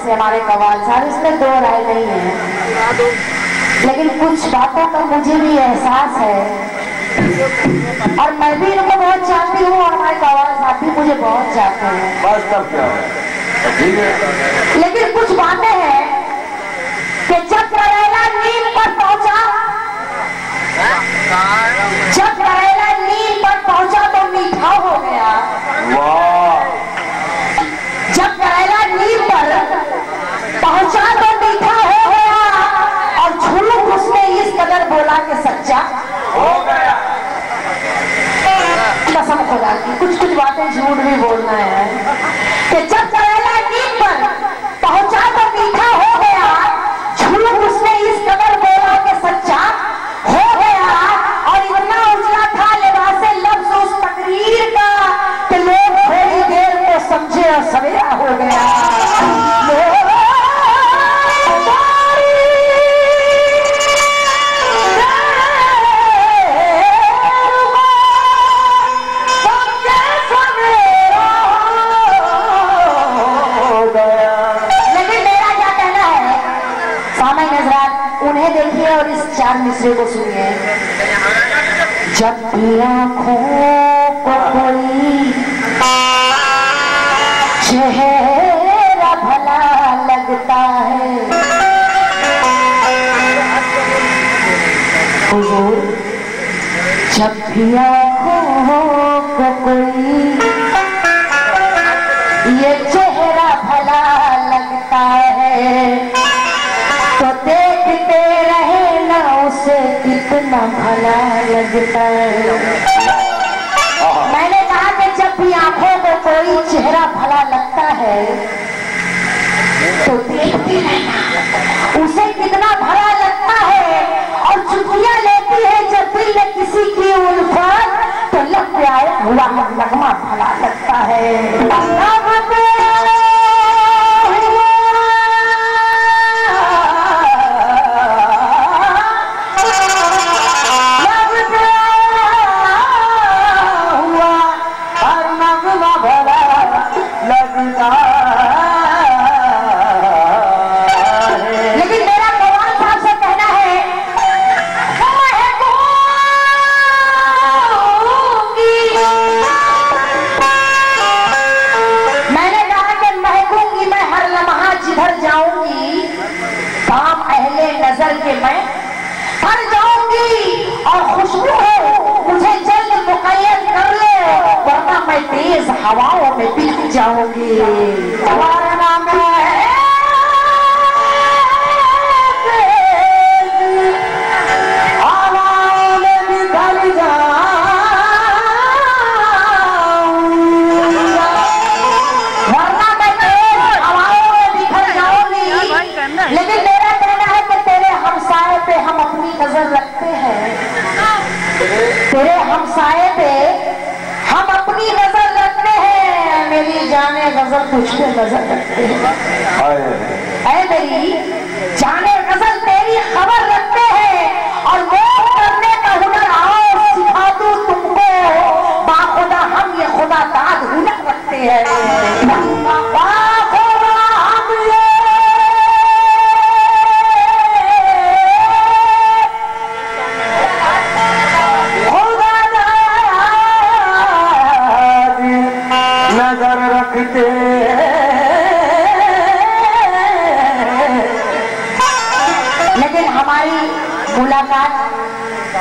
हमारे कवाल साहब, इसमें दो राय नहीं है, लेकिन कुछ बातों का मुझे भी एहसास है और मैं भी इनको बहुत चाहती हूँ और हमारे कवाल साहब भी मुझे बहुत चाहते हैं। बस तब क्या है, लेकिन कुछ बातें हैं कि जब करेला नीम पर पहुंचा, जब करेला नीम पर पहुंचा तो मीठा हो गया। जब करेला नीम पर पहुंचा तो मीठा हो गया और झुलुक उसने इस कदर बोला कि सच्चा हो गया। कसम खुदा की कुछ कुछ बातें झूठ भी बोलना है कि जब करेला नीम पर पहुंचा तो मीठा हो गया, झुलुक उसने इस कदर बोला कि सच्चा हो गया। और इतना उजला था लिबास लफ्ज उस तकरीर का कि लोग थोड़ी देर में समझे और सवेरा हो गया। उन्हें देखिए और इस चार मिसरे को सुनिए। जब भी आँखों को कोई चेहरा भला लगता है, हुजूर जब भी आँखों को कोई ये चेहरा भला लगता है तो देखते रहे ना उसे कितना कितना भला लगता है। मैंने कहा कि जब भी आंखों को कोई चेहरा भला लगता है तो देखते रहना उसे कितना भला लगता है। और चुटिया लेती है जब दिल में किसी की उल्फत तो लग के आया हुआ नगमा भला लगता है। नजर के मैं हर जाऊंगी और खुशबू है मुझे जल्द मुकैयद कर ले वरना मैं तेज हवाओं में बिक जाऊंगी। वरना मैं हवाओं में बिखर जाऊंगी। वरना मैं तेज हवाओं में बिखर जाऊंगी। लेकिन हमसाए पे हम अपनी नजर रखते हैं। तेरे हमसाए पे हम अपनी नजर रखते हैं। मेरी जाने नजर तुझ पे नजर रखते हैं। ऐ मेरी जाने नजर तेरी खबर रखते हैं। और वो करने का हुनर आओ सिखा दूं तुमको। बाखुदा हम ये खुदा दाद हुनर रखते हैं। लेकिन हमारी मुलाकात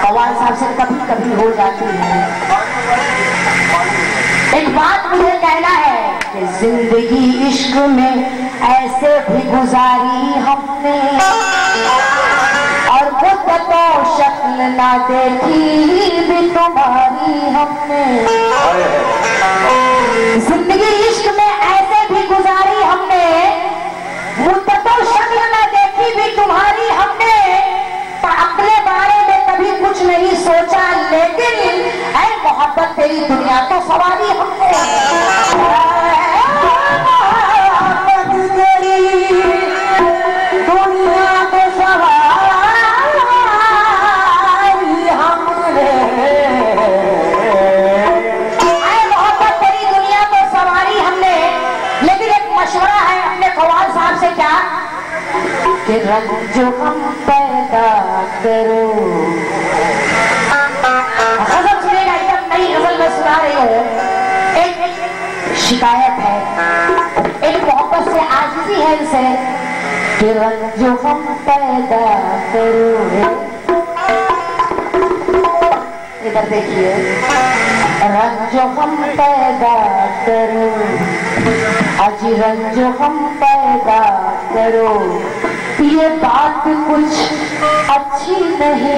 कव्वाल साहब से कभी कभी हो जाती है। एक बात मुझे कहना है कि जिंदगी इश्क में ऐसे भी गुजारी हमने और मुद्दतों शक्ल ना देखी भी तुम्हारी हमने। जिंदगी इश्क में ऐसे भी गुजारी हमने मुद्दतों शक्ल न देखी भी तुम्हारी हमने। पर अपने बारे में कभी कुछ नहीं सोचा लेकिन ऐ मोहब्बत तेरी दुनिया तो सवारी हमने। दुनिया तो सवारी हमने। ऐ मोहब्बत तेरी दुनिया तो सवारी हमने। लेकिन एक मशवरा है अपने कव्वाल साहब से क्या कि रंजो हम पैदा करो। गजल सुनेगा एकदम नई गजल में सुना रही हूँ। एक शिकायत है एक मोहब्बत से आजिज़ी है इनसे कि रंजो हम पैदा करो। इधर देखिए रंजो हम पैदा करो अजी रंजो हम पैदा करो। ये बात कुछ अच्छी नहीं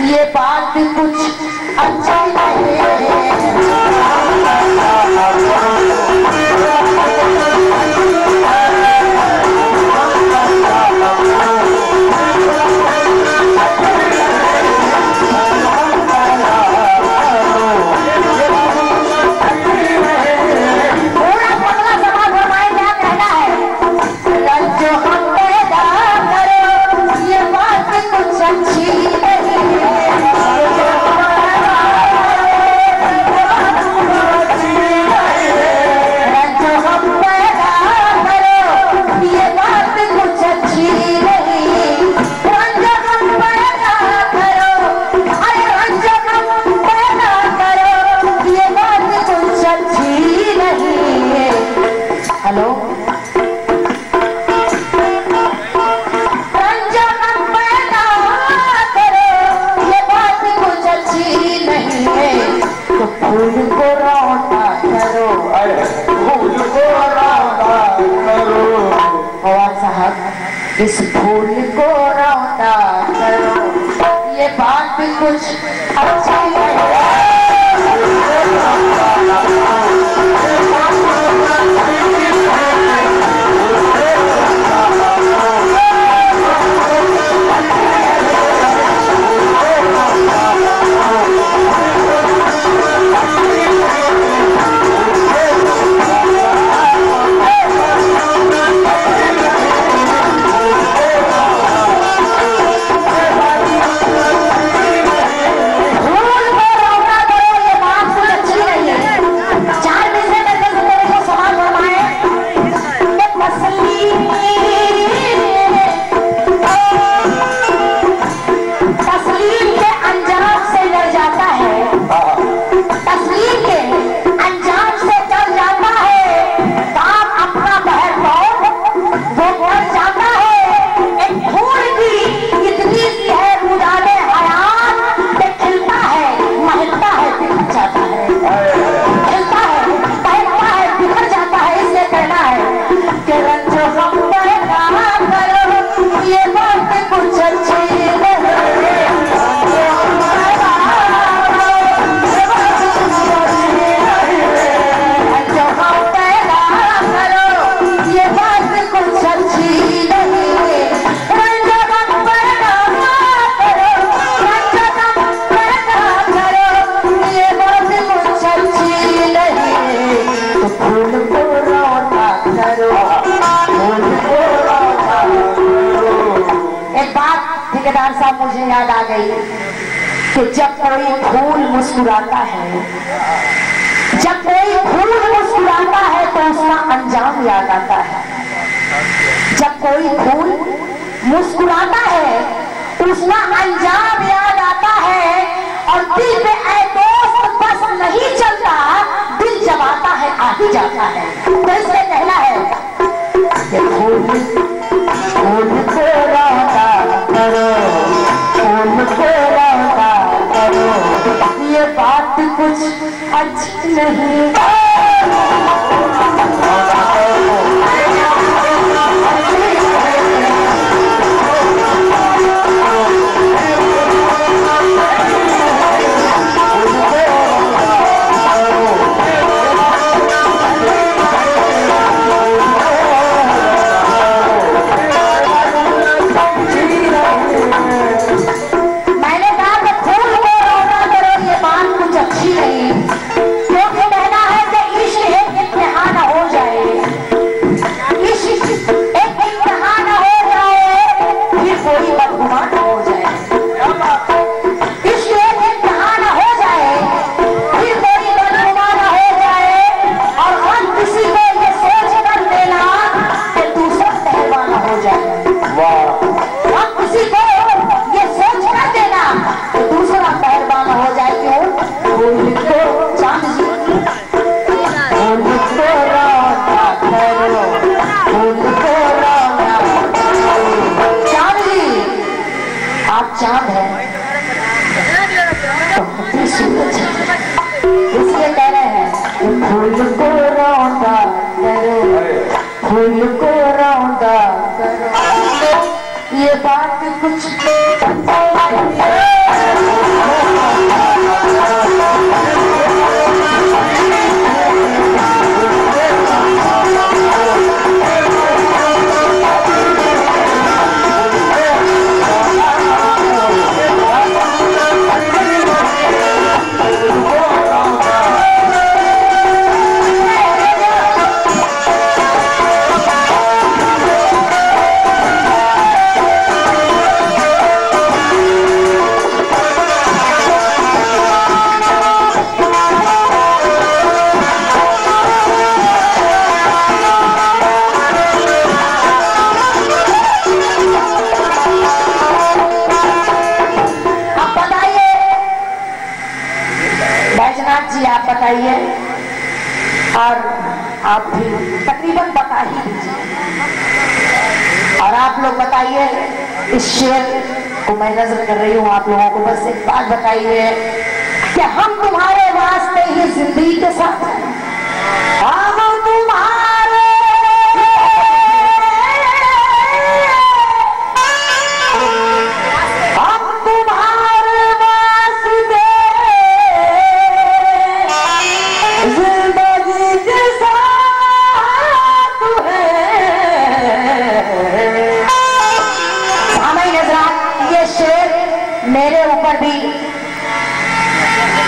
ये बात कुछ अच्छी नहीं इस फूल को रौंदा करो, ये बात कुछ अच्छी मुझे याद आ गई कि जब कोई फूल मुस्कुराता है, जब कोई फूल मुस्कुराता है तो उसका अंजाम याद आता है। जब कोई फूल मुस्कुराता है उसका अंजाम याद आता है। और दिल पे ऐ दोस्त बस नहीं चलता, दिल जब आता है आ ही जाता है। तो इसलिए कहना है कि फूल को रौंदा करो, ये बात कुछ अच्छी नहीं। चांद है इसलिए कह रहे हैं फूल को रौंदा करो, फूल को रौंदा करो, ये बात कुछ आप बताइए और आप भी तकरीबन बता ही दीजिए। और आप लोग बताइए, इस शेर को मैं नजर कर रही हूँ, आप लोगों को बस एक बात बताइए कि हम तुम्हारे वास्ते ही जिंदगी के साथ हैं, हम तुम्हारे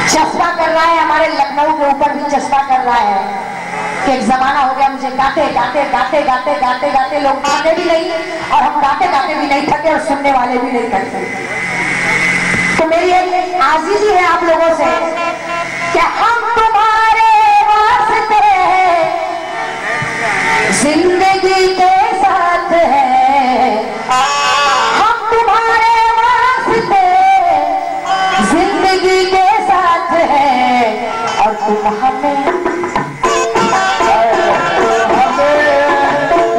चस्पा कर रहा है, हमारे लखनऊ के ऊपर भी चस्पा कर रहा है कि एक जमाना हो गया मुझे गाते गाते गाते गाते गाते गाते लोग थके भी नहीं और हम गाते गाते भी नहीं थके और सुनने वाले भी नहीं थके। तो मेरी एक आजीजी है आप लोगों से कि हम तुम्हारे वास्ते जिंदगी के साथ हैं, हम तुम्हारे वास्ते जिंदगी के साथ हैं और तुम हमें,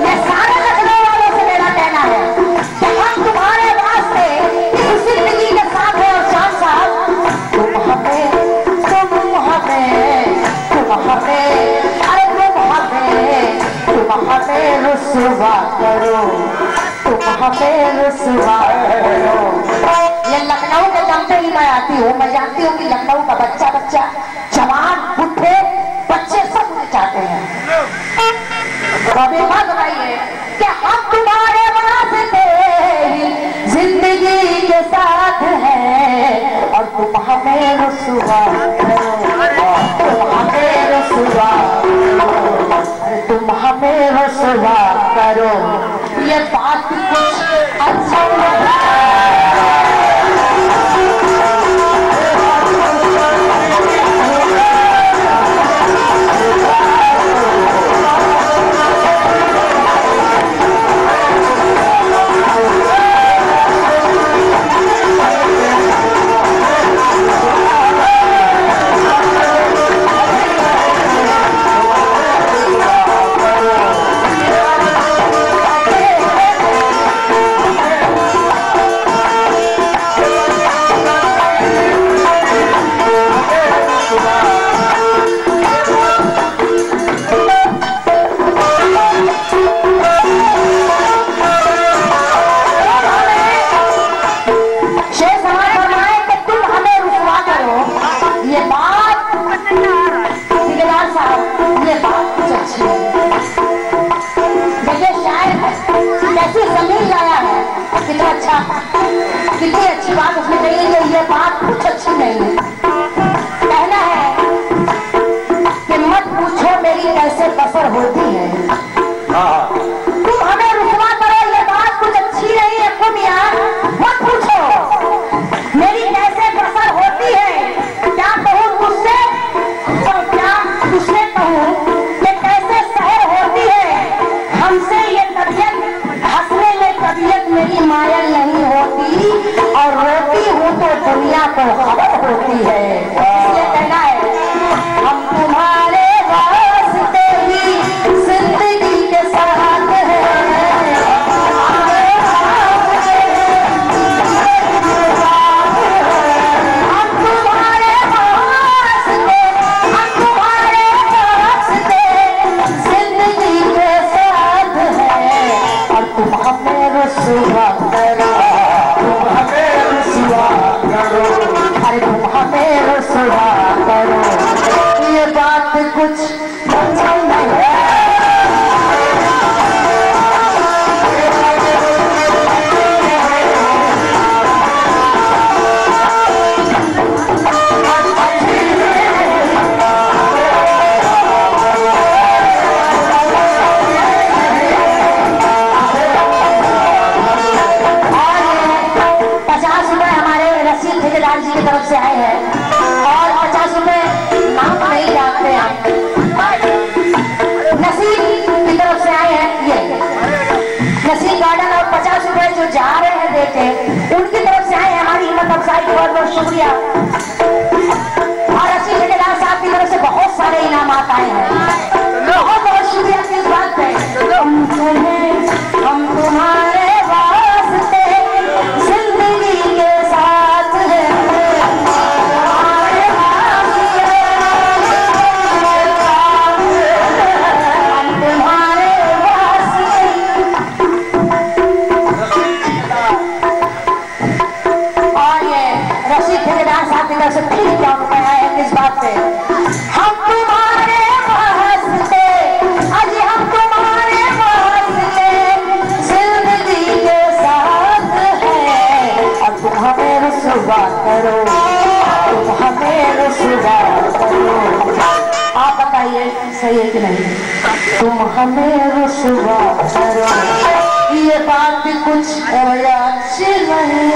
ये सारे लखनऊ वालों से मेरा कहना है कि हम तुम्हारे वास्ते इस जिंदगी के साथ हैं और साथ साथ तुम हमें रुसवा करो, तुम हमें रुसवा करो। ये लखनऊ के दम पे ही मैं आती हूँ। मैं जानती हूँ कि लखनऊ का बच्चा बच्चा जवान बुढ़े बच्चे सब मुझे चाहते हैं। तो अभी बात बताइए कि हम तुम्हारे वास्ते जिंदगी के साथ हैं और तुम हमें रुसवा करो, तुम हमें रुसवा करो, तुम हमें रुसवा करो। ये बात कुछ अच्छा नहीं। कितनी अच्छी बात उसने कही है कि ये बात कुछ अच्छी नहीं है। कहना है कि मत पूछो मेरी कैसे बसर होती है, तुम हमें रुसवा करो, ये बात कुछ अच्छी नहीं है। तुम यार मत पूछो मेरी कैसे बसर होती है, क्या कहूँ तुझसे और क्या तुझसे कहूँ कि कैसे सहर होती है। हमसे ये तबीयत हंसने में तबीयत मेरी मायल नहीं होती और रोती हूँ तो दुनिया को खबर होती है। इसलिए कहना है हम तुम्हारे वास्ते ही जिंदगी के साथ हैं, हम तुम्हारे वास्ते जिंदगी के साथ हैं और तुम हमें रुसवा करो, तुम हमें रुसवा करो, अरे तुम हमें रुसवा करो। ये बात कुछ अच्छा नहीं है। जी की तरफ से आए हैं और 50 रुपए नाम नहीं जानते हैं। नसीब की तरफ से आए हैं ये नसीब गार्डन और 50 रुपए जो जा रहे हैं देते उनकी तरफ से आए हैं। हमारी हिम्मत अफजाई बहुत बहुत शुक्रिया। और रसीद ठेकेदार साहब की तरफ से बहुत सारे इनामात आए हैं। बहुत बहुत शुक्रिया इस बात पे। हम तुम्हारे वास्ते जिंदगी के साथ हैं, से फिर क्या रुपया है किस बात से। हम तुम्हारे वास्ते, अजी हम तुम्हारे वास्ते जिंदगी के साथ हैं और तुम हमें रुसवा करो, तुम हमें हमें रुसवा करो, ये बात कुछ अच्छी नहीं।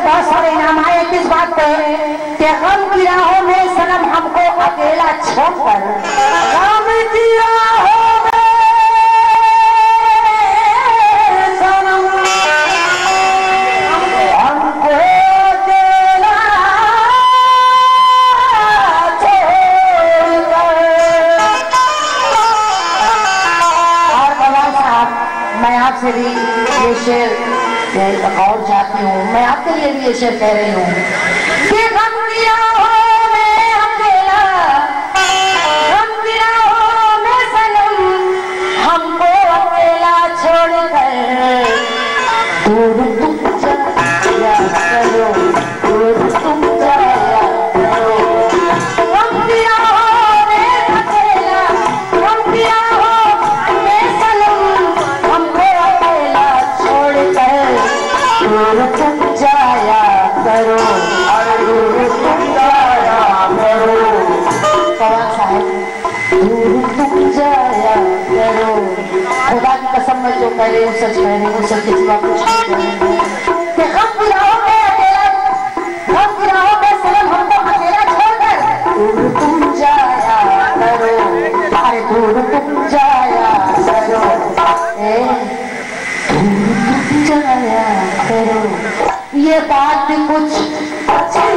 बहुत सारे इनाम आए किस बात पे कि गम की राहों में सनम हमको अकेला छोड़कर, गम की राहों में सनम हमको अकेला छोड़कर। और बाबा साहब, मैं आपसे भी ये शेर और चाहती हूँ, मैं आपके लिए भी ये शेर कह रही हूँ कि गम की राहों में अकेला, गम की राहों में सनम हमको अकेला छोड़कर, दूर तुम जाया करो, दूर तुम जाया करो। गम की राहों में अकेला, गम की राहों में सनम हमको अकेला छोड़कर, दूर तुम जाया करो, दूर तुम जाया करो। पवन साहब, दूर तुम जाया करो। खुदा की कसम मैं जो कह रही हूँ सच कह रही हूँ, सच के सिवा कुछ नहीं कह रही हूँ। कि गम की राहों में अकेला, गम की राहों में सनम हमको अकेला छोड़कर, दूर तुम जाया करो, अरे दूर तुम जाया करो, जाया करो। ये बात कुछ अच्छी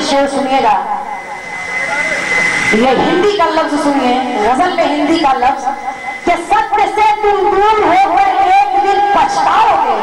शेर सुनिएगा, ये हिंदी का लफ्ज सुनिए, गजल में हिंदी का लफ्ज कि सत्य से तुम दूर होकर एक दिन पछताओगे,